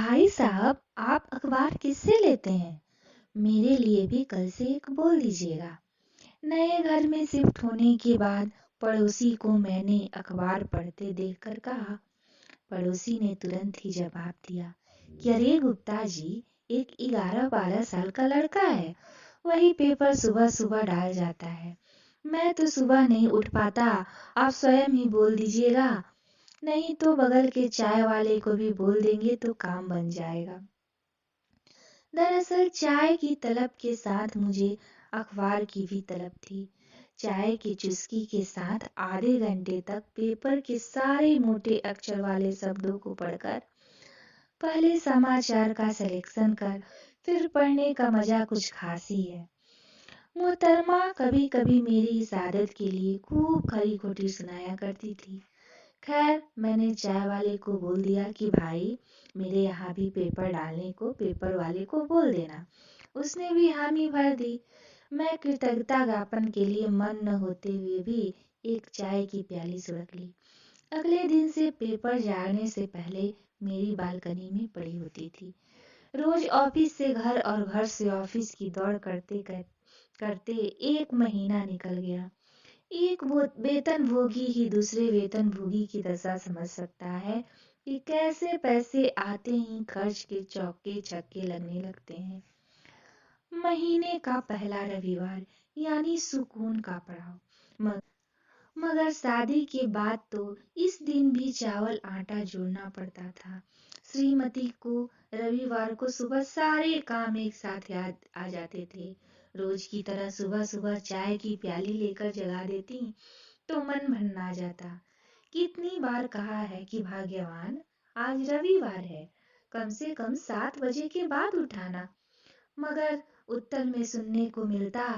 भाई साहब, आप अखबार किससे लेते हैं? मेरे लिए भी कल से एक बोल दीजिएगा। नए घर में शिफ्ट होने के बाद पड़ोसी को मैंने अखबार पढ़ते देखकर कहा। पड़ोसी ने तुरंत ही जवाब दिया कि अरे गुप्ता जी, एक 11-12 साल का लड़का है, वही पेपर सुबह सुबह डाल जाता है। मैं तो सुबह नहीं उठ पाता, आप स्वयं ही बोल दीजिएगा, नहीं तो बगल के चाय वाले को भी बोल देंगे तो काम बन जाएगा। दरअसल चाय की तलब के साथ मुझे अखबार की भी तलब थी। चाय की चुस्की के साथ आधे घंटे तक पेपर के सारे मोटे अक्षर वाले शब्दों को पढ़कर पहले समाचार का सिलेक्शन कर फिर पढ़ने का मजा कुछ खास ही है। मोहतरमा कभी कभी मेरी इस आदत के लिए खूब खरी खोटी सुनाया करती थी। खैर, मैंने चाय वाले को बोल दिया कि भाई, मेरे यहाँ भी पेपर डालने को पेपर वाले को बोल देना। उसने भी हामी भर दी। मैं कृतज्ञता ज्ञापन के लिए मन न होते हुए भी एक चाय की प्याली सुरख ली। अगले दिन से पेपर जाने से पहले मेरी बालकनी में पड़ी होती थी। रोज ऑफिस से घर और घर से ऑफिस की दौड़ करते करते एक महीना निकल गया। एक वेतनभोगी ही दूसरे वेतनभोगी की दशा समझ सकता है कि कैसे पैसे आते ही खर्च के चौके छक्के लगने लगते हैं। महीने का पहला रविवार यानी सुकून का पड़ाव। मगर शादी के बाद तो इस दिन भी चावल आटा जोड़ना पड़ता था। श्रीमती को रविवार को सुबह सारे काम एक साथ याद आ जाते थे। रोज की तरह सुबह सुबह चाय की प्याली लेकर जगा देती तो मन भन्ना जाता। कितनी बार कहा है कि भाग्यवान, आज रविवार है, कम से कम 7 बजे के बाद उठाना, मगर उत्तर में सुनने को मिलता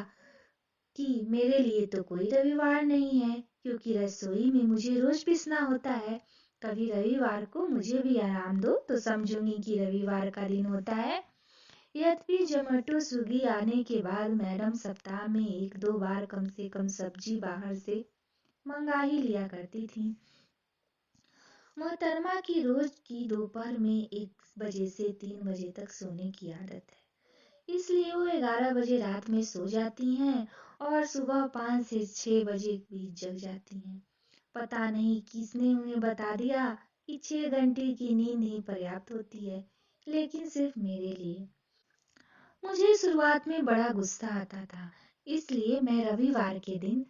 कि मेरे लिए तो कोई रविवार नहीं है, क्योंकि रसोई में मुझे रोज पिसना होता है। कभी रविवार को मुझे भी आराम दो तो समझूंगी कि रविवार का दिन होता है। यद्यपि जोमेटो स्विगी आने के बाद मैडम सप्ताह में 1-2 बार कम से कम सब्जी बाहर से मंगा ही लिया करती थी। मोहतरमा की रोज की दोपहर में 1 बजे से 3 बजे तक सोने की आदत है, इसलिए वो 11 बजे रात में सो जाती हैं और सुबह 5 से 6 बजे बीच जग जाती हैं। पता नहीं किसने उन्हें बता दिया कि 6 घंटे की नींद ही पर्याप्त होती है, लेकिन सिर्फ मेरे लिए। मुझे शुरुआत में बड़ा गुस्सा आता था, इसलिए मैं रविवार के दिन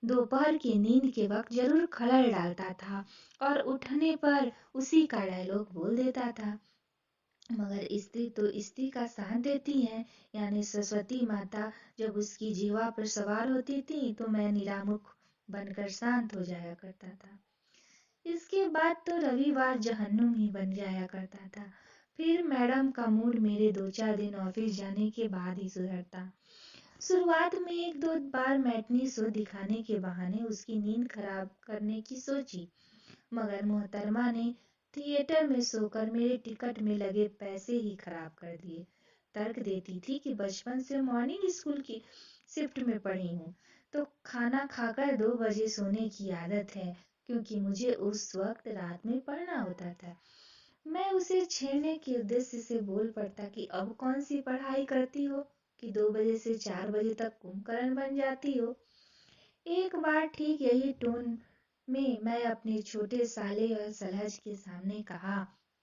दोपहर की नींद के वक्त जरूर खलल डालता था और उठने पर उसी का डायलॉग बोल देता था। मगर स्त्री तो स्त्री का साथ देती है, यानी सरस्वती माता जब उसकी जीवा पर सवार होती थी तो मैं निरामुख बनकर शांत हो जाया करता था। इसके बाद तो रविवार जहन्नुम ही बन जाया करता था। फिर मैडम का मूड मेरे 2-4 दिन ऑफिस जाने के बाद ही सुधरता। शुरुआत में 1-2 बार मैटनी शो दिखाने के बहाने उसकी नींद खराब करने की सोची, मगर मोहतरमा ने थिएटर में सोकर मेरे टिकट में लगे पैसे ही खराब कर दिए। तर्क देती थी कि बचपन से मॉर्निंग स्कूल की शिफ्ट में पढ़ी हूँ, तो खाना खाकर 2 बजे सोने की आदत है, क्योंकि मुझे उस वक्त रात में पढ़ना होता था। मैं उसे छेड़ने के उद्देश्य से बोल पड़ता कि अब कौन सी पढ़ाई करती हो कि 2 बजे से 4 बजे तक कुंभकर्ण बन जाती हो। एक बार ठीक यही टोन में मैं अपने छोटे साले और सलहज के सामने कहा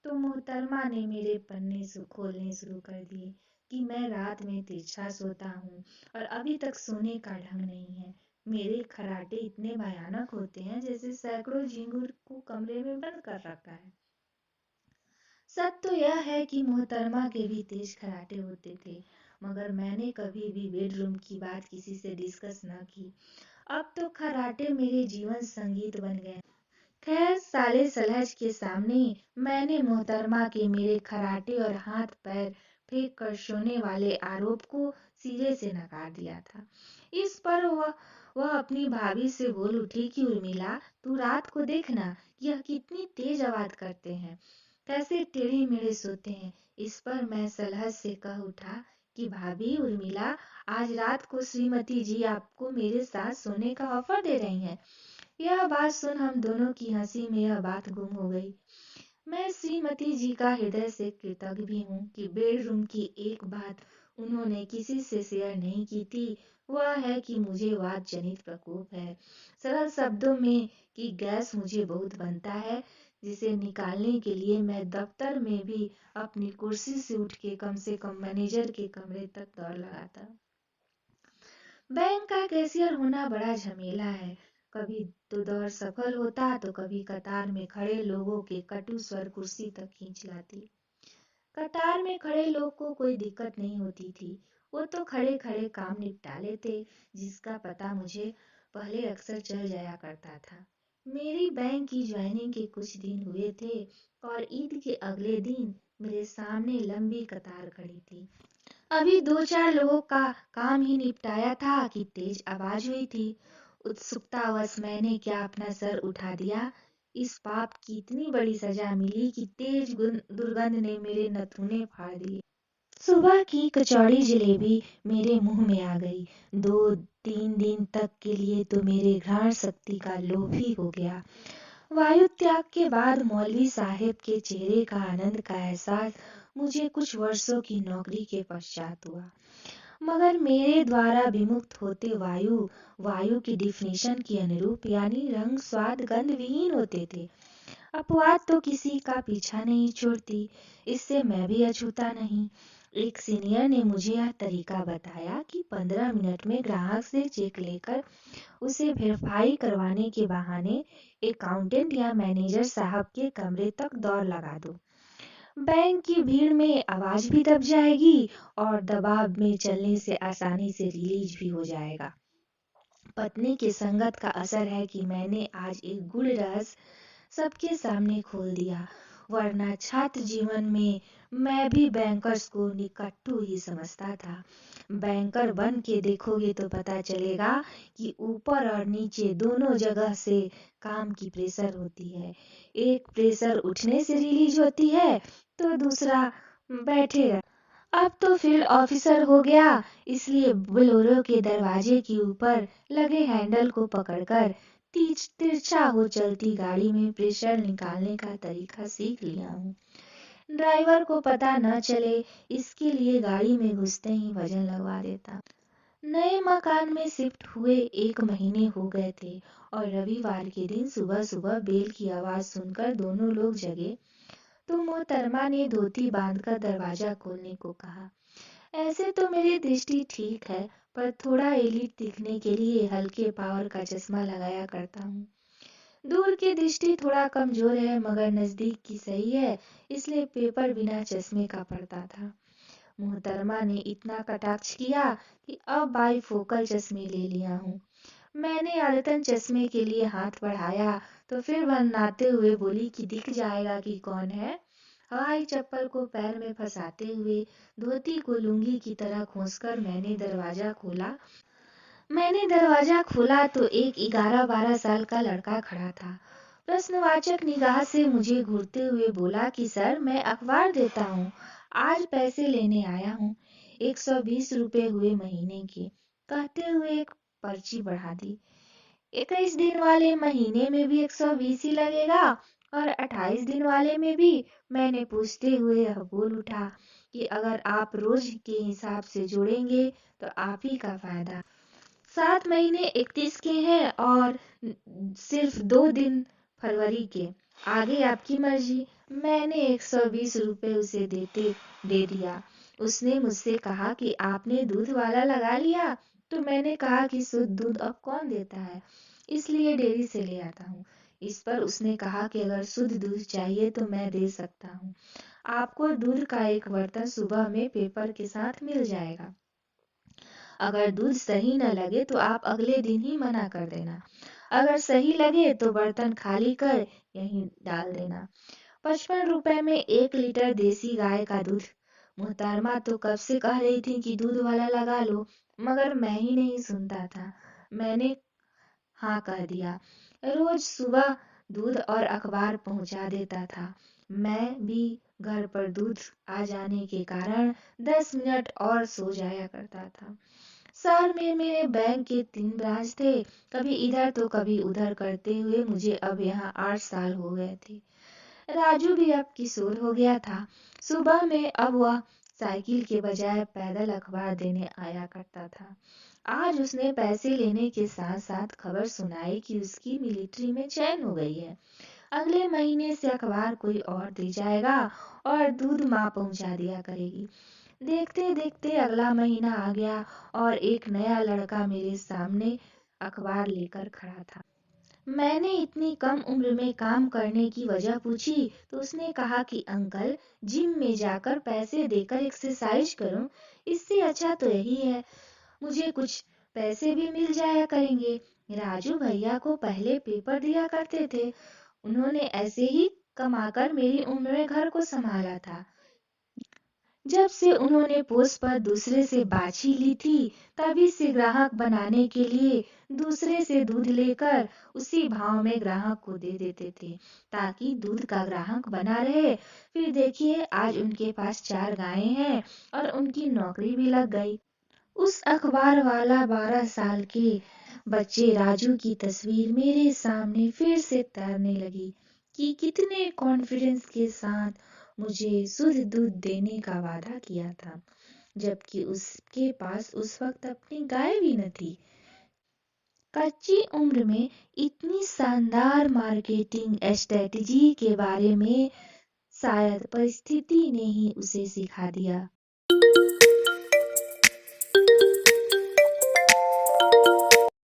तो मोहतरमा ने मेरे पन्ने खोलने शुरू कर दिए कि मैं रात में तिरछा सोता हूँ और अभी तक सोने का ढंग नहीं है। मेरे खर्राटे इतने भयानक होते हैं जैसे सैकड़ों झिंगुर को कमरे में बंद कर रखा है। सच तो यह है कि मोहतरमा के भी तेज खर्राटे होते थे, मगर मैंने कभी भी बेडरूम की बात किसी से डिस्कस न की। अब तो खर्राटे मेरे जीवन संगीत बन गए। खैर, साले सलहज के सामने मैंने मोहतरमा के मेरे खर्राटे और हाथ पैर फेंक कर सोने वाले आरोप को सिरे से नकार दिया था। इस पर वह अपनी भाभी से बोल उठी कि उर्मिला, तू रात को देखना यह कितनी तेज आवाज करते हैं, कैसे टेढ़े मेढ़े सोते हैं। इस पर मैं सलहज से कह उठा कि भाभी उर्मिला, आज रात को श्रीमती जी आपको मेरे साथ सोने का ऑफर दे रही हैं। यह बात सुन हम दोनों की हंसी में यह बात गुम हो गई। मैं श्रीमती जी का हृदय से कृतज्ञ भी हूँ कि बेडरूम की एक बात उन्होंने किसी से शेयर नहीं की थी, वह है कि मुझे वात जनित प्रकोप है। सरल शब्दों में कि गैस मुझे बहुत बनता है, जिसे निकालने के लिए मैं दफ्तर में भी अपनी कुर्सी से उठ के कम से कम मैनेजर के कमरे तक दौड़ लगाता। बैंक का कैशियर होना बड़ा झमेला है। कभी तो दौड़ सफल होता तो कभी कतार में खड़े लोगों के कटु स्वर कुर्सी तक खींच लाती। कतार में खड़े लोग को कोई दिक्कत नहीं होती थी, वो तो खड़े खड़े काम निपटा लेते, जिसका पता मुझे पहले अक्सर चल जाया करता था। मेरी बैंक की ज्वाइनिंग के कुछ दिन हुए थे और ईद के अगले दिन मेरे सामने लंबी कतार खड़ी थी। अभी दो चार लोगों का काम ही निपटाया था कि तेज आवाज हुई थी। उत्सुकतावश मैंने क्या अपना सर उठा दिया। इस पाप की इतनी बड़ी सजा मिली कि तेज दुर्गंध ने मेरे नथुने फाड़ दिए। सुबह की कचौड़ी जलेबी मेरे मुंह में आ गई। 2-3 दिन तक के लिए तो मेरे घ्राण शक्ति का लोभ ही हो गया। वायु त्याग के बाद मौलवी साहब के चेहरे का आनंद का एहसास मुझे कुछ वर्षों की नौकरी के पश्चात हुआ। मगर मेरे द्वारा विमुक्त होते वायु वायु की डिफिनेशन के अनुरूप यानी रंग स्वाद गंध विहीन होते थे। अपवाद तो किसी का पीछा नहीं छोड़ती, इससे मैं भी अछूता नहीं। एक सीनियर ने मुझे यह तरीका बताया कि 15 मिनट में ग्राहक से चेक लेकर उसे वेरीफाई करवाने के बहाने अकाउंटेंट या मैनेजर साहब के कमरे तक दौड़ लगा दो। बैंक की भीड़ में आवाज भी दब जाएगी और दबाव में चलने से आसानी से रिलीज भी हो जाएगा। पत्नी की संगत का असर है कि मैंने आज एक गूढ़ रहस्य सबके सामने खोल दिया, वरना छात्र जीवन में मैं भी बैंकर्स को निकट्टू ही समझता था। बैंकर बन के देखोगे तो पता चलेगा कि ऊपर और नीचे दोनों जगह से काम की प्रेशर होती है। एक प्रेशर उठने से रिलीज होती है तो दूसरा बैठे रह। अब तो फील्ड ऑफिसर हो गया, इसलिए बोलेरो के दरवाजे के ऊपर लगे हैंडल को पकड़कर तिरछा हो चलती गाड़ी में प्रेशर निकालने का तरीका सीख लिया हूँ। ड्राइवर को पता न चले इसके लिए गाड़ी में घुसते ही वजन लगवा देता। नए मकान में शिफ्ट हुए 1 महीने हो गए थे और रविवार के दिन सुबह सुबह बेल की आवाज सुनकर दोनों लोग जगे तो मोहतरमा ने धोती बांधकर दरवाजा खोलने को कहा। ऐसे तो मेरी दृष्टि ठीक है, पर थोड़ा एलिट दिखने के लिए हल्के पावर का चश्मा लगाया करता हूँ। दूर की दृष्टि थोड़ा कमजोर है मगर नजदीक की सही है, इसलिए पेपर बिना चश्मे का पढ़ता था। मोहतरमा ने इतना कटाक्ष किया कि अब बाईफोकल चश्मे ले लिया हूँ। मैंने आदतन चश्मे के लिए हाथ बढ़ाया तो फिर बनाते हुए बोली कि दिख जाएगा कि कौन है। हवाई चप्पल को पैर में फंसाते हुए धोती को लुंगी की तरह खोसकर मैंने दरवाजा खोला तो एक 11-12 साल का लड़का खड़ा था। प्रश्नवाचक निगाह से मुझे घूरते हुए बोला कि सर मैं अखबार देता हूँ, आज पैसे लेने आया हूँ। 120 रुपए हुए महीने के, कहते हुए एक पर्ची बढ़ा दी। 21 दिन वाले महीने में भी 120 ही लगेगा और 28 दिन वाले में भी। मैंने पूछते हुए यह बोल उठा कि अगर आप रोज के हिसाब से जोड़ेंगे तो आप ही का फायदा। 7 महीने 31 के हैं और सिर्फ 2 दिन फरवरी के, आगे आपकी मर्जी। मैंने 120 रुपए उसे दे दिया। उसने मुझसे कहा कि आपने दूध वाला लगा लिया, तो मैंने कहा कि शुद्ध दूध अब कौन देता है, इसलिए डेयरी से ले आता हूँ। इस पर उसने कहा कि अगर शुद्ध दूध चाहिए तो मैं दे सकता हूँ, आपको दूध का एक बर्तन सुबह में पेपर के साथ मिल जाएगा। अगर दूध सही न लगे तो आप अगले दिन ही मना कर देना, अगर सही लगे तो बर्तन खाली कर यहीं डाल देना। 55 रुपए में 1 लीटर देसी गाय का दूध। मोहतरमा तो कब से कह रही थी कि दूध वाला लगा लो, मगर मैं ही नहीं सुनता था। मैंने हाँ कह दिया। रोज सुबह दूध और अखबार पहुंचा देता था। मैं भी घर पर दूध आ जाने के कारण 10 मिनट और सो जाया करता था। शहर में मेरे बैंक के 3 ब्रांच थे, कभी इधर तो कभी उधर करते हुए मुझे अब यहाँ 8 साल हो गए थे। राजू भी अब किशोर हो गया था। सुबह में अब वह साइकिल के बजाय पैदल अखबार देने आया करता था। आज उसने पैसे लेने के साथ साथ खबर सुनाई कि उसकी मिलिट्री में चयन हो गई है। अगले महीने से अखबार कोई और दे जाएगा और दूध माँ पहुंचा दिया करेगी। देखते देखते अगला महीना आ गया और एक नया लड़का मेरे सामने अखबार लेकर खड़ा था। मैंने इतनी कम उम्र में काम करने की वजह पूछी तो उसने कहा कि अंकल, जिम में जाकर पैसे देकर एक्सरसाइज करूं, इससे अच्छा तो यही है, मुझे कुछ पैसे भी मिल जाया करेंगे। राजू भैया को पहले पेपर दिया करते थे, उन्होंने ऐसे ही कमाकर मेरी उम्र में घर को संभाला था। जब से उन्होंने पोस्ट पर दूसरे से बाछी ली थी, तभी से ग्राहक बनाने के लिए दूसरे से दूध लेकर उसी भाव में ग्राहक को दे देते थे, ताकि दूध का ग्राहक बना रहे। फिर देखिए, आज उनके पास 4 गायें हैं और उनकी नौकरी भी लग गई। उस अखबार वाला 12 साल के बच्चे राजू की तस्वीर मेरे सामने फिर से तैरने लगी कि कितने कॉन्फिडेंस के साथ मुझे शुद्ध दूध देने का वादा किया था, जबकि उसके पास उस वक्त अपनी गाय भी न थी। कच्ची उम्र में इतनी शानदार मार्केटिंग स्ट्रेटजी के बारे में शायद परिस्थिति ने ही उसे सिखा दिया।